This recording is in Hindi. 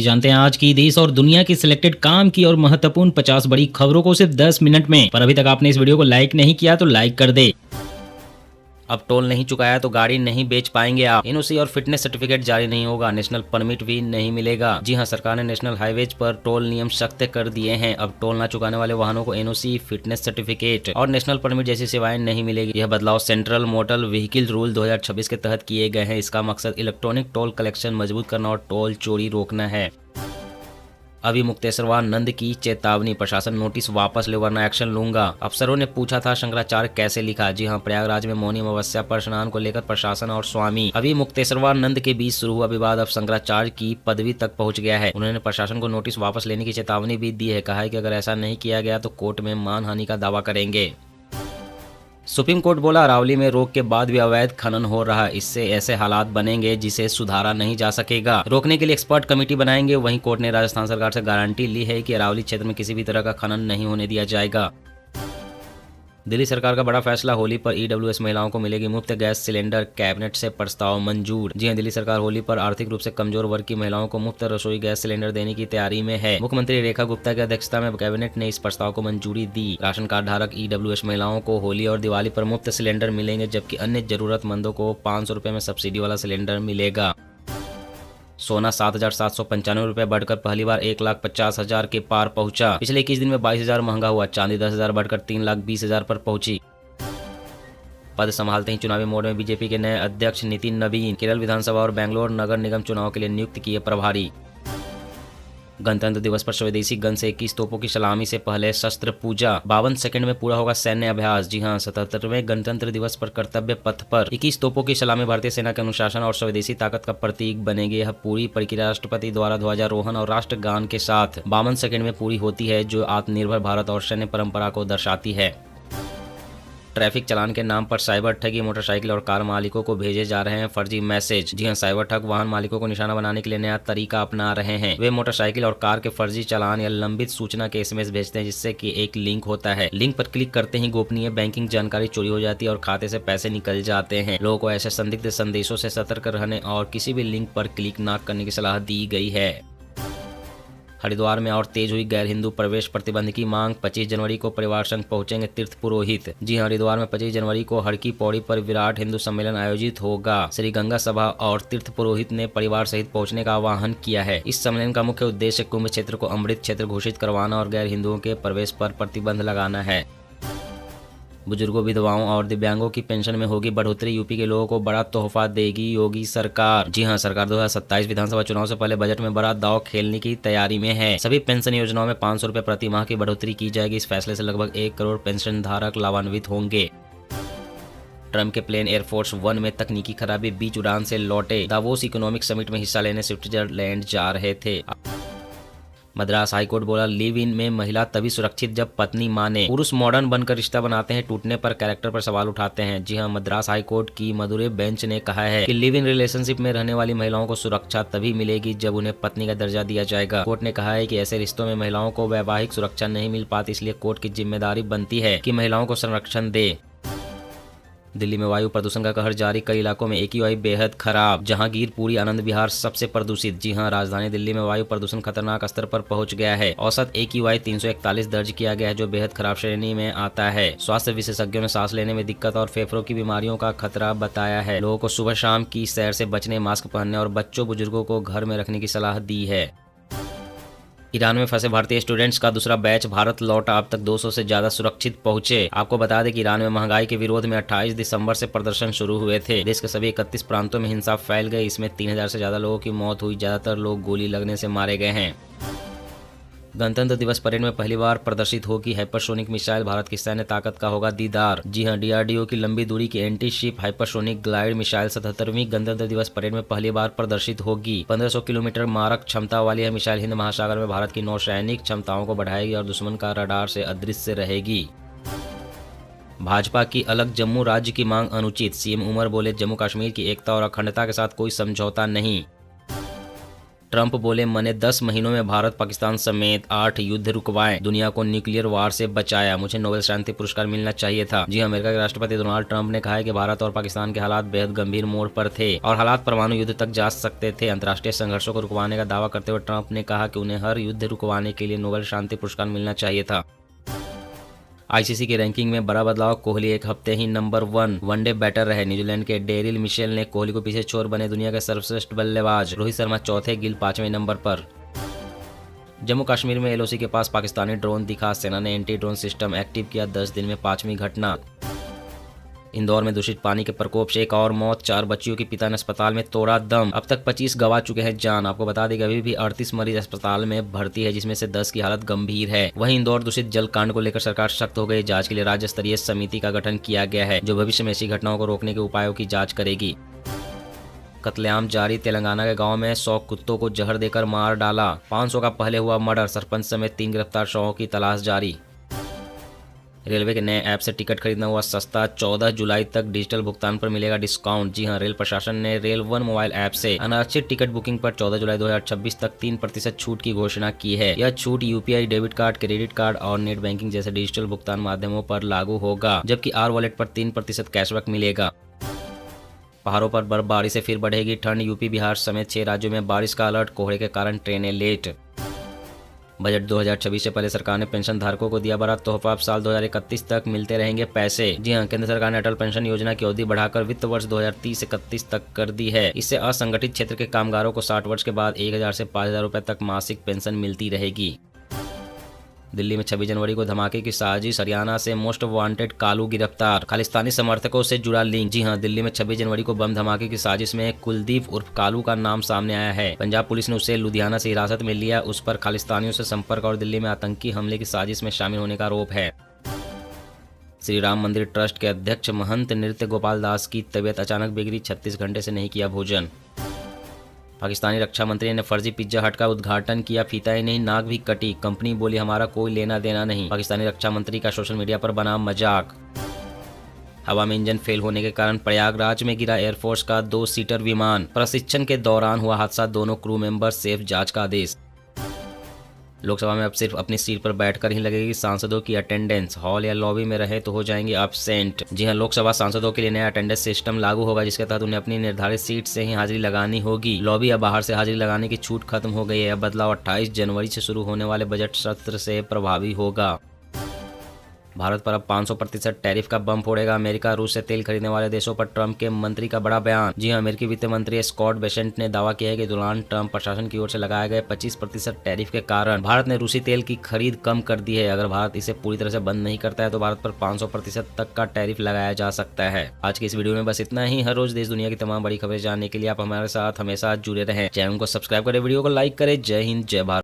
जानते हैं आज की देश और दुनिया की सिलेक्टेड काम की और महत्वपूर्ण 50 बड़ी खबरों को सिर्फ 10 मिनट में। पर अभी तक आपने इस वीडियो को लाइक नहीं किया तो लाइक कर दे। अब टोल नहीं चुकाया तो गाड़ी नहीं बेच पाएंगे आप। एनओसी और फिटनेस सर्टिफिकेट जारी नहीं होगा, नेशनल परमिट भी नहीं मिलेगा। जी हां, सरकार ने नेशनल हाईवेज पर टोल नियम सख्त कर दिए हैं। अब टोल ना चुकाने वाले वाहनों को एनओसी, फिटनेस सर्टिफिकेट और नेशनल परमिट जैसी सेवाएं नहीं मिलेगी। यह बदलाव सेंट्रल मोटर व्हीकल रूल 2026 के तहत किए गए हैं। इसका मकसद इलेक्ट्रॉनिक टोल कलेक्शन मजबूत करना और टोल चोरी रोकना है। अभी मुक्तेश्वर नंद की चेतावनी, प्रशासन नोटिस वापस ले वरना एक्शन लूंगा। अफसरों ने पूछा था शंकराचार्य कैसे लिखा। जी हां, प्रयागराज में मौनी अमावस्या पर स्नान को लेकर प्रशासन और स्वामी अभी मुक्तेश्वर नंद के बीच शुरू हुआ विवाद अब शंकराचार्य की पदवी तक पहुंच गया है। उन्होंने प्रशासन को नोटिस वापस लेने की चेतावनी भी दी है। कहा है कि अगर ऐसा नहीं किया गया तो कोर्ट में मानहानि का दावा करेंगे। सुप्रीम कोर्ट बोला, अरावली में रोक के बाद भी अवैध खनन हो रहा, इससे ऐसे हालात बनेंगे जिसे सुधारा नहीं जा सकेगा। रोकने के लिए एक्सपर्ट कमेटी बनाएंगे। वहीं कोर्ट ने राजस्थान सरकार से गारंटी ली है कि अरावली क्षेत्र में किसी भी तरह का खनन नहीं होने दिया जाएगा। दिल्ली सरकार का बड़ा फैसला, होली पर ईडब्ल्यूएस महिलाओं को मिलेगी मुफ्त गैस सिलेंडर, कैबिनेट से प्रस्ताव मंजूर। जी हां, दिल्ली सरकार होली पर आर्थिक रूप से कमजोर वर्ग की महिलाओं को मुफ्त रसोई गैस सिलेंडर देने की तैयारी में है। मुख्यमंत्री रेखा गुप्ता की अध्यक्षता में कैबिनेट ने इस प्रस्ताव को मंजूरी दी। राशन कार्ड धारक ईडब्ल्यूएस महिलाओं को होली और दिवाली पर मुफ्त सिलेंडर मिलेंगे, जबकि अन्य जरूरतमंदों को 500 रुपए में सब्सिडी वाला सिलेंडर मिलेगा। सोना 7,795 रुपए बढ़कर पहली बार 1,50,000 के पार पहुंचा। पिछले 21 दिन में 22,000 महंगा हुआ। चांदी 10,000 बढ़कर 3,20,000 पर पहुंची। पद संभालते ही चुनावी मोड में बीजेपी के नए अध्यक्ष नितिन नवीन केरल विधानसभा और बेंगलोर नगर निगम चुनाव के लिए नियुक्त किए प्रभारी। गणतंत्र दिवस पर स्वदेशी गन से 21 तोपों की सलामी से पहले शस्त्र पूजा। 52 सेकंड में पूरा होगा सैन्य अभ्यास। जी हां, 77वें गणतंत्र दिवस पर कर्तव्य पथ पर 21 तोपों की सलामी भारतीय सेना के अनुशासन और स्वदेशी ताकत का प्रतीक बनेगी। यह पूरी प्रक्रिया राष्ट्रपति द्वारा ध्वजारोहण और राष्ट्रगान के साथ 52 सेकंड में पूरी होती है, जो आत्मनिर्भर भारत और सैन्य परंपरा को दर्शाती है। ट्रैफिक चालान के नाम पर साइबर ठगी, मोटरसाइकिल और कार मालिकों को भेजे जा रहे हैं फर्जी मैसेज। जी हां, साइबर ठग वाहन मालिकों को निशाना बनाने के लिए नया तरीका अपना रहे हैं। वे मोटरसाइकिल और कार के फर्जी चालान या लंबित सूचना के एसएमएस भेजते हैं, जिससे कि एक लिंक होता है। लिंक पर क्लिक करते ही गोपनीय बैंकिंग जानकारी चोरी हो जाती है और खाते से पैसे निकल जाते हैं। लोगों को ऐसे संदिग्ध संदेशों से सतर्क रहने और किसी भी लिंक पर क्लिक न करने की सलाह दी गई है। हरिद्वार में और तेज हुई गैर हिंदू प्रवेश प्रतिबंध की मांग। 25 जनवरी को परिवार संघ पहुंचेंगे तीर्थ पुरोहित। जी हां, हरिद्वार में 25 जनवरी को हरकी पौड़ी पर विराट हिंदू सम्मेलन आयोजित होगा। श्री गंगा सभा और तीर्थ पुरोहित ने परिवार सहित पहुंचने का आह्वान किया है। इस सम्मेलन का मुख्य उद्देश्य कुंभ क्षेत्र को अमृत क्षेत्र घोषित करवाना और गैर हिंदुओं के प्रवेश पर प्रतिबंध लगाना है। बुजुर्गों, विधवाओं और दिव्यांगों की पेंशन में होगी बढ़ोतरी। यूपी के लोगों को बड़ा तोहफा देगी योगी सरकार। जी हां, सरकार 2027 विधानसभा चुनाव से पहले बजट में बड़ा दांव खेलने की तैयारी में है। सभी पेंशन योजनाओं में 500 रुपए प्रति माह की बढ़ोतरी की जाएगी। इस फैसले से लगभग 1 करोड़ पेंशन धारक लाभान्वित होंगे। ट्रम्प के प्लेन एयरफोर्स 1 में तकनीकी खराबी, बीच उड़ान से लौटे। दावोस इकोनॉमिक समिट में हिस्सा लेने स्विट्जरलैंड जा रहे थे। मद्रास हाईकोर्ट बोला, लिव इन में महिला तभी सुरक्षित जब पत्नी माने। पुरुष मॉडर्न बनकर रिश्ता बनाते हैं, टूटने पर कैरेक्टर पर सवाल उठाते हैं। जी हां, मद्रास हाईकोर्ट की मदुरै बेंच ने कहा है कि लिव इन रिलेशनशिप में रहने वाली महिलाओं को सुरक्षा तभी मिलेगी जब उन्हें पत्नी का दर्जा दिया जाएगा। कोर्ट ने कहा है कि ऐसे रिश्तों में महिलाओं को वैवाहिक सुरक्षा नहीं मिल पाती, इसलिए कोर्ट की जिम्मेदारी बनती है कि महिलाओं को संरक्षण दे। दिल्ली में वायु प्रदूषण का कहर जारी, कई इलाकों में AQI बेहद खराब। जहांगीर, पुरी, आनंद विहार सबसे प्रदूषित। जी हां, राजधानी दिल्ली में वायु प्रदूषण खतरनाक स्तर पर पहुंच गया है। औसत AQI 341 दर्ज किया गया है, जो बेहद खराब श्रेणी में आता है। स्वास्थ्य विशेषज्ञों ने सांस लेने में दिक्कत और फेफड़ों की बीमारियों का खतरा बताया है। लोगों को सुबह शाम की सैर से बचने, मास्क पहनने और बच्चों बुजुर्गों को घर में रखने की सलाह दी है। ईरान में फंसे भारतीय स्टूडेंट्स का दूसरा बैच भारत लौटा। अब तक 200 से ज्यादा सुरक्षित पहुंचे। आपको बता दें कि ईरान में महंगाई के विरोध में 28 दिसंबर से प्रदर्शन शुरू हुए थे। देश के सभी 31 प्रांतों में हिंसा फैल गई। इसमें 3000 से ज्यादा लोगों की मौत हुई। ज्यादातर लोग गोली लगने से मारे गए हैं। गणतंत्र दिवस परेड में पहली बार प्रदर्शित होगी हाइपरसोनिक मिसाइल। भारत की सैन्य ताकत का होगा दीदार। जी हां, DRDO की लंबी दूरी की anti ship hypersonic glide missile 77वीं गणतंत्र दिवस परेड में पहली बार प्रदर्शित होगी। 1500 किलोमीटर मारक क्षमता वाली यह मिसाइल हिंद महासागर में भारत की नौसैनिक क्षमताओं को बढ़ाएगी और दुश्मन का रडार से अदृश्य रहेगी। भाजपा की अलग जम्मू राज्य की मांग अनुचित। सीएम उमर बोले, जम्मू कश्मीर की एकता और अखंडता के साथ कोई समझौता नहीं। ट्रंप बोले, मैंने 10 महीनों में भारत पाकिस्तान समेत 8 युद्ध रुकवाए, दुनिया को न्यूक्लियर वार से बचाया, मुझे नोबेल शांति पुरस्कार मिलना चाहिए था। जी अमेरिका के राष्ट्रपति डोनाल्ड ट्रंप ने कहा है कि भारत और पाकिस्तान के हालात बेहद गंभीर मोड़ पर थे और हालात परमाणु युद्ध तक जा सकते थे। अंतर्राष्ट्रीय संघर्षों को रुकवाने का दावा करते हुए ट्रंप ने कहा कि उन्हें हर युद्ध रुकवाने के लिए नोबेल शांति पुरस्कार मिलना चाहिए था। आईसीसी की रैंकिंग में बड़ा बदलाव, कोहली एक हफ्ते ही नंबर 1 वनडे बैटर रहे। न्यूजीलैंड के डेरिल मिशेल ने कोहली को पीछे छोड़ बने दुनिया के सर्वश्रेष्ठ बल्लेबाज। रोहित शर्मा चौथे, गिल 5वें नंबर पर। जम्मू कश्मीर में एलओसी के पास पाकिस्तानी ड्रोन दिखा, सेना ने एंटी ड्रोन सिस्टम एक्टिव किया। 10 दिन में 5वीं घटना। इंदौर में दूषित पानी के प्रकोप से एक और मौत, 4 बच्चियों के पिता ने अस्पताल में तोड़ा दम। अब तक 25 गंवा चुके हैं जान। आपको बता दें कि अभी भी 38 मरीज अस्पताल में भर्ती है, जिसमें से 10 की हालत गंभीर है। वहीं इंदौर दूषित जल कांड को लेकर सरकार सख्त हो गई। जांच के लिए राज्य स्तरीय समिति का गठन किया गया है, जो भविष्य में ऐसी घटनाओं को रोकने के उपायों की जाँच करेगी। कत्लेआम जारी, तेलंगाना के गांव में 100 कुत्तों को जहर देकर मार डाला। 500 का पहले हुआ मर्डर, सरपंच समेत 3 गिरफ्तार, शवों की तलाश जारी। रेलवे के नए ऐप से टिकट खरीदना हुआ सस्ता, 14 जुलाई तक डिजिटल भुगतान पर मिलेगा डिस्काउंट। जी हां, रेल प्रशासन ने रेल वन मोबाइल ऐप से अनारक्षित टिकट बुकिंग पर 14 जुलाई 2026 तक 3% छूट की घोषणा की है। यह छूट UPI, debit card, credit card और नेट बैंकिंग जैसे डिजिटल भुगतान माध्यमों पर लागू होगा, जबकि आर वॉलेट पर 3% कैशबैक मिलेगा। पहाड़ों पर बर्फबारी से फिर बढ़ेगी ठंड, यूपी बिहार समेत 6 राज्यों में बारिश का अलर्ट, कोहरे के कारण ट्रेनें लेट। बजट 2026 से पहले सरकार ने पेंशन धारकों को दिया बड़ा तोहफा, अब साल 2031 तक मिलते रहेंगे पैसे। जी हां, केंद्र सरकार ने अटल पेंशन योजना की अवधि बढ़ाकर वित्त वर्ष 2030-31 तक कर दी है। इससे असंगठित क्षेत्र के कामगारों को 60 वर्ष के बाद 1000 से 5000 रुपए तक मासिक पेंशन मिलती रहेगी। दिल्ली में 26 जनवरी को धमाके की साजिश, हरियाणा से मोस्ट वांटेड कालू गिरफ्तार। खालिस्तानी समर्थकों से जुड़ा लिंक। जी हां, दिल्ली में 26 जनवरी को बम धमाके की साजिश में कुलदीप उर्फ कालू का नाम सामने आया है। पंजाब पुलिस ने उसे लुधियाना से हिरासत में लिया। उस पर खालिस्तानियों से संपर्क और दिल्ली में आतंकी हमले की साजिश में शामिल होने का आरोप है। श्री राम मंदिर ट्रस्ट के अध्यक्ष महंत नृत्य गोपाल दास की तबीयत अचानक बिगड़ी, 36 घंटे से नहीं किया भोजन। पाकिस्तानी रक्षा मंत्री ने फर्जी पिज्जा हट का उद्घाटन किया, फीता ही नहीं नाक भी कटी। कंपनी बोली, हमारा कोई लेना देना नहीं। पाकिस्तानी रक्षा मंत्री का सोशल मीडिया पर बना मजाक। हवा में इंजन फेल होने के कारण प्रयागराज में गिरा एयरफोर्स का 2 सीटर विमान, प्रशिक्षण के दौरान हुआ हादसा, दोनों क्रू मेंबर सेफ, जांच का आदेश। लोकसभा में अब सिर्फ अपनी सीट पर बैठकर ही लगेगी सांसदों की अटेंडेंस, हॉल या लॉबी में रहे तो हो जाएंगे एब्सेंट। जी हां, लोकसभा सांसदों के लिए नया अटेंडेंस सिस्टम लागू होगा, जिसके तहत उन्हें अपनी निर्धारित सीट से ही हाजिरी लगानी होगी। लॉबी या बाहर से हाजिरी लगाने की छूट खत्म हो गई है। यह बदलाव 28 जनवरी से शुरू होने वाले बजट सत्र से प्रभावी होगा। भारत पर अब 500% टैरिफ का बम फोड़ेगा अमेरिका। रूस से तेल खरीदने वाले देशों पर ट्रंप के मंत्री का बड़ा बयान। जी हां, अमेरिकी वित्त मंत्री स्कॉट बेसेंट ने दावा किया है कि डोनाल्ड ट्रंप प्रशासन की ओर से लगाए गए 25% टैरिफ के कारण भारत ने रूसी तेल की खरीद कम कर दी है। अगर भारत इसे पूरी तरह से बंद नहीं करता है तो भारत पर 500% तक का टैरिफ लगाया जा सकता है। आज की इस वीडियो में बस इतना ही। हर रोज देश दुनिया की तमाम बड़ी खबरें जानने के लिए आप हमारे साथ हमेशा जुड़े रहें। चैनल को सब्सक्राइब करें, वीडियो को लाइक करें। जय हिंद, जय भारत।